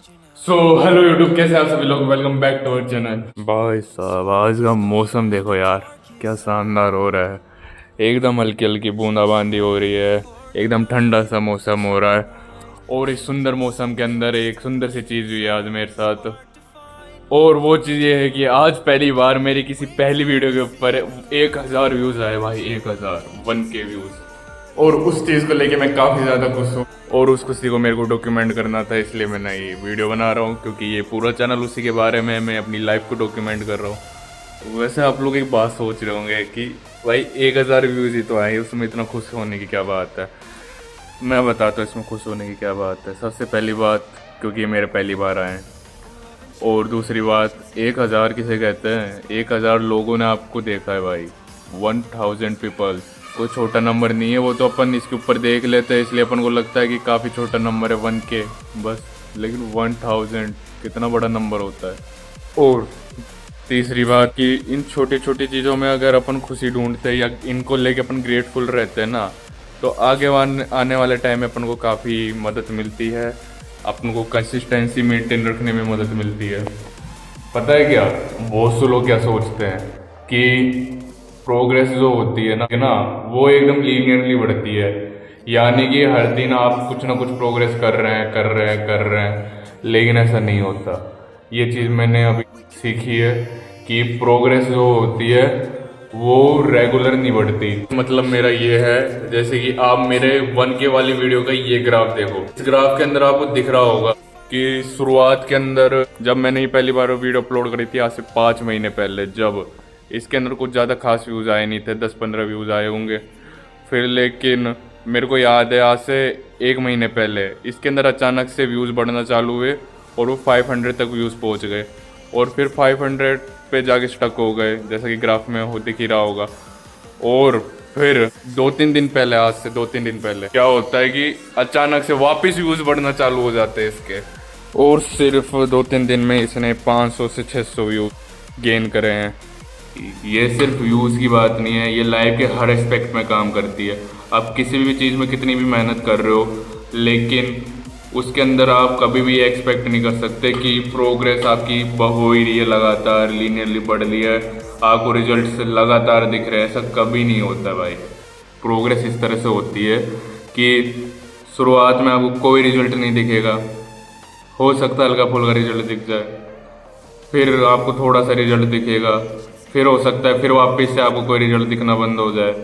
So hello YouTube, कैसे आप सभी लोग। Welcome back to our channel. भाई साहब, आज का मौसम देखो यार, क्या शानदार हो रहा है। एकदम हल्की हल्की बूंदाबांदी हो रही है, एकदम ठंडा सा मौसम हो रहा है। और इस सुंदर मौसम के अंदर एक सुंदर सी चीज़ हुई है आज मेरे साथ। और वो चीज़ ये है कि आज पहली बार मेरी किसी पहली वीडियो के ऊपर 1,000 व्यूज़ आए भाई, 1,000 1K व्यूज़। और उस चीज़ को लेके मैं काफ़ी ज़्यादा खुश हूँ, और उस खुशी को मेरे को डॉक्यूमेंट करना था, इसलिए मैं ये वीडियो बना रहा हूँ। क्योंकि ये पूरा चैनल उसी के बारे में, मैं अपनी लाइफ को डॉक्यूमेंट कर रहा हूँ। वैसे आप लोग एक बात सोच रहे होंगे कि भाई 1,000 व्यूज़ ही तो आए, उसमें इतना खुश होने की क्या बात है। मैं बताता हूँ इसमें खुश होने की क्या बात है। सबसे पहली बात, क्योंकि ये मेरे पहली बार आए हैं। और दूसरी बात, 1,000 किसे कहते हैं। 1,000 लोगों ने आपको देखा है भाई, 1,000 पीपल्स। कोई छोटा नंबर नहीं है, वो तो अपन इसके ऊपर देख लेते हैं, इसलिए अपन को लगता है कि काफ़ी छोटा नंबर है 1K बस। लेकिन 1,000 कितना बड़ा नंबर होता है। और तीसरी बात कि इन छोटी छोटी चीज़ों में अगर अपन खुशी ढूंढते हैं या इनको लेके अपन ग्रेटफुल रहते हैं ना, तो आगे आने वाले टाइम में अपन को काफ़ी मदद मिलती है, अपन को कंसिस्टेंसी मेंटेन रखने में मदद मिलती है। पता है क्या, बहुत से लोग क्या सोचते हैं कि प्रोग्रेस जो होती है ना वो एकदम लीनियरली बढ़ती है। यानी कि हर दिन आप कुछ ना कुछ प्रोग्रेस कर रहे हैं कर रहे हैं कर रहे हैं, लेकिन ऐसा नहीं होता। ये चीज़ मैंने अभी सीखी है कि प्रोग्रेस जो होती है वो रेगुलर नहीं बढ़ती। मतलब मेरा ये है, जैसे कि आप मेरे 1K वाली वीडियो का ये ग्राफ देखो। इस ग्राफ के अंदर आपको दिख रहा होगा कि शुरुआत के अंदर जब मैंने ये पहली बार वीडियो अपलोड करी थी, आज से 5 महीने पहले, जब इसके अंदर कुछ ज़्यादा खास व्यूज़ आए नहीं थे, 10-15 व्यूज़ आए होंगे। फिर लेकिन मेरे को याद है आज से 1 महीने पहले इसके अंदर अचानक से व्यूज़ बढ़ना चालू हुए, और वो 500 तक व्यूज़ पहुंच गए। और फिर 500 पे जाके स्टक हो गए, जैसा कि ग्राफ में हो दिख ही रहा होगा। और फिर 2-3 दिन पहले, आज से 2-3 दिन पहले क्या होता है कि अचानक से वापस व्यूज़ बढ़ना चालू हो जाते हैं इसके। और सिर्फ 2-3 दिन में इसने 500 से 600 व्यूज़ गेन करे हैं। ये सिर्फ व्यूज़ की बात नहीं है, ये लाइफ के हर एस्पेक्ट में काम करती है। आप किसी भी चीज़ में कितनी भी मेहनत कर रहे हो, लेकिन उसके अंदर आप कभी भी एक्सपेक्ट नहीं कर सकते कि प्रोग्रेस आपकी हो ही रही है, लगातार लीनियरली बढ़ रही है, आपको रिजल्ट लगातार दिख रहे हैं। ऐसा कभी नहीं होता भाई। प्रोग्रेस इस तरह से होती है कि शुरुआत में आपको कोई रिजल्ट नहीं दिखेगा, हो सकता है हल्का फुल्का रिजल्ट दिख जाए, फिर आपको थोड़ा सा रिजल्ट दिखेगा, फिर हो सकता है फिर वापस से आपको कोई रिजल्ट दिखना बंद हो जाए।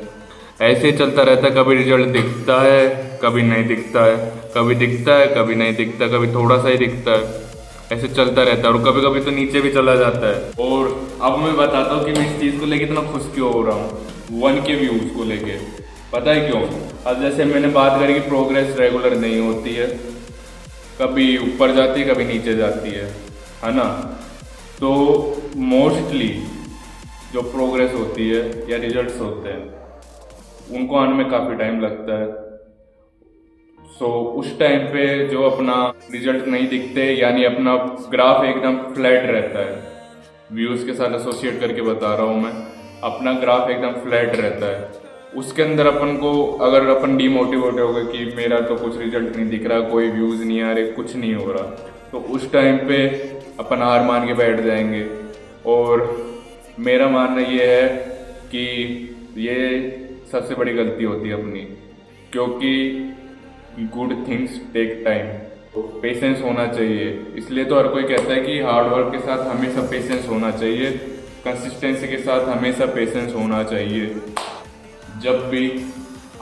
ऐसे ही चलता रहता है। कभी रिजल्ट दिखता है, कभी नहीं दिखता है, कभी दिखता है, कभी नहीं दिखता, कभी थोड़ा सा ही दिखता है। ऐसे चलता रहता है, और कभी कभी तो नीचे भी चला जाता है। और अब मैं बताता हूँ कि मैं इस चीज़ को लेके इतना खुश क्यों हो रहा हूँ, 1K व्यूज़ को लेके। पता है क्यों? अब जैसे मैंने बात करी कि प्रोग्रेस रेगुलर नहीं होती है, कभी ऊपर जाती है, कभी नीचे जाती है ना। तो मोस्टली जो प्रोग्रेस होती है या रिजल्ट्स होते हैं, उनको आने में काफ़ी टाइम लगता है। उस टाइम पे जो अपना रिजल्ट नहीं दिखते, यानी अपना ग्राफ एकदम फ्लैट रहता है। व्यूज़ के साथ एसोसिएट करके बता रहा हूँ मैं, अपना ग्राफ एकदम फ्लैट रहता है। उसके अंदर अपन को, अगर अपन डीमोटिवेट हो गए कि मेरा तो कुछ रिजल्ट नहीं दिख रहा, कोई व्यूज़ नहीं आ रहे, कुछ नहीं हो रहा, तो उस टाइम पे अपन हार मान के बैठ जाएंगे। और मेरा मानना ये है कि ये सबसे बड़ी गलती होती है अपनी, क्योंकि गुड थिंग्स टेक टाइम। तो पेशेंस होना चाहिए। इसलिए तो हर कोई कहता है कि हार्ड वर्क के साथ हमेशा पेशेंस होना चाहिए, कंसिस्टेंसी के साथ हमेशा पेशेंस होना चाहिए। जब भी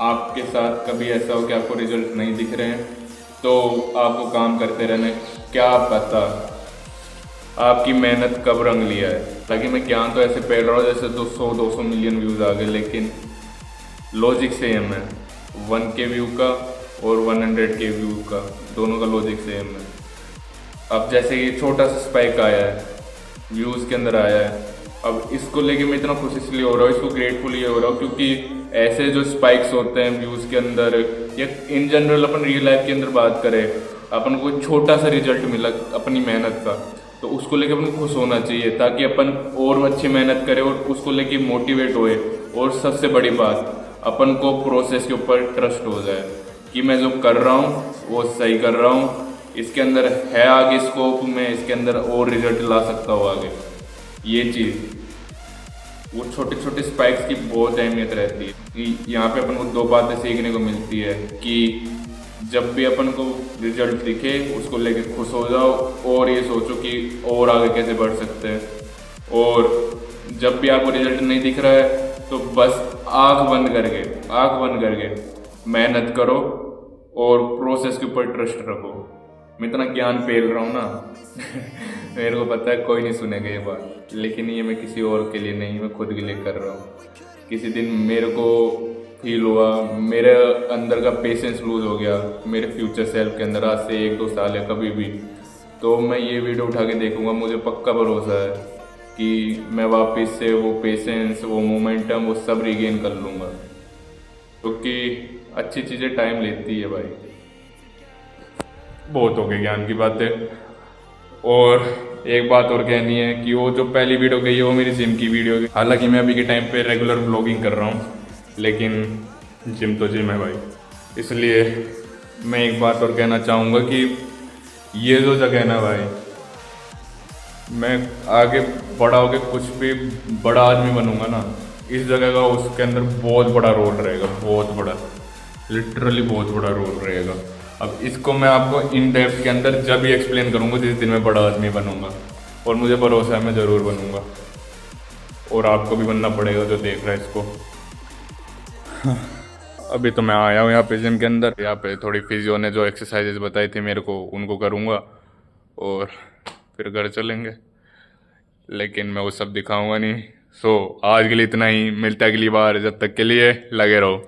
आपके साथ कभी ऐसा हो कि आपको रिजल्ट नहीं दिख रहे हैं, तो आपको काम करते रहने, क्या पता आपकी मेहनत कब रंग लिया है। ताकि मैं ज्ञान तो ऐसे फैल रहा हूँ जैसे 200 मिलियन व्यूज़ आ गए, लेकिन लॉजिक सेम है। 1K व्यू का और 100K व्यू का, दोनों का लॉजिक सेम है। अब जैसे ये छोटा सा स्पाइक आया है, व्यूज़ के अंदर आया है, अब इसको लेके मैं इतना खुश इसलिए हो रहा हूँ, इसको ग्रेटफुल ये हो रहा हूँ क्योंकि ऐसे जो स्पाइक्स होते हैं व्यूज़ के अंदर, या in general upon real life के अंदर बात करें, अपन को छोटा सा रिजल्ट मिला अपनी मेहनत का, तो उसको लेके अपन को खुश होना चाहिए, ताकि अपन और अच्छी मेहनत करें और उसको लेके मोटिवेट होए। और सबसे बड़ी बात, अपन को प्रोसेस के ऊपर ट्रस्ट हो जाए कि मैं जो कर रहा हूँ वो सही कर रहा हूँ, इसके अंदर है आगे स्कोप में, इसके अंदर और रिजल्ट ला सकता हो आगे। ये चीज़, वो छोटे छोटे स्पाइक्स की बहुत अहमियत रहती है कि यहाँ पे अपन को दो बातें सीखने को मिलती है कि जब भी अपन को रिजल्ट दिखे उसको लेके खुश हो जाओ और ये सोचो कि और आगे कैसे बढ़ सकते हैं। और जब भी आपको रिजल्ट नहीं दिख रहा है तो बस आंख बंद करके मेहनत करो और प्रोसेस के ऊपर ट्रस्ट रखो। मैं इतना ज्ञान फैल रहा हूँ ना मेरे को पता है कोई नहीं सुनेगा ये बात, लेकिन ये मैं किसी और के लिए नहीं, मैं खुद के लिए कर रहा हूँ। किसी दिन मेरे को फील हुआ, मेरे अंदर का पेशेंस लूज हो गया मेरे फ्यूचर सेल्फ के अंदर, आज से 1-2 साल है कभी भी, तो मैं ये वीडियो उठा के देखूंगा। मुझे पक्का भरोसा है कि मैं वापस से वो पेशेंस, वो मोमेंटम, वो सब रिगेन कर लूँगा, क्योंकि अच्छी चीज़ें टाइम लेती है भाई। बहुत हो गई ज्ञान की बातें। और एक बात और कहनी है कि वो जो पहली वीडियो गई है वो मेरी जिम की वीडियो है। हालांकि मैं अभी के टाइम पे रेगुलर ब्लॉगिंग कर रहा हूँ, लेकिन जिम तो जिम है भाई। इसलिए मैं एक बात और कहना चाहूँगा कि ये जो जगह है ना भाई, मैं आगे बड़ा होकर कुछ भी बड़ा आदमी बनूंगा ना, इस जगह का उसके अंदर बहुत बड़ा रोल रहेगा, बहुत बड़ा, लिटरली बहुत बड़ा रोल रहेगा। अब इसको मैं आपको इन डेप्थ के अंदर जब ही एक्सप्लेन करूँगा जिस दिन मैं बड़ा आदमी बनूंगा, और मुझे भरोसा है मैं ज़रूर बनूंगा, और आपको भी बनना पड़ेगा जो देख रहा है इसको। अभी तो मैं आया हूँ यहाँ पे जिम के अंदर, यहाँ पे थोड़ी फिजियो ने जो एक्सरसाइजेज बताई थी मेरे को उनको करूँगा और फिर घर चलेंगे, लेकिन मैं वो सब दिखाऊंगा नहीं। सो आज के लिए इतना ही, मिलता है अगली बार, जब तक के लिए लगे रहो।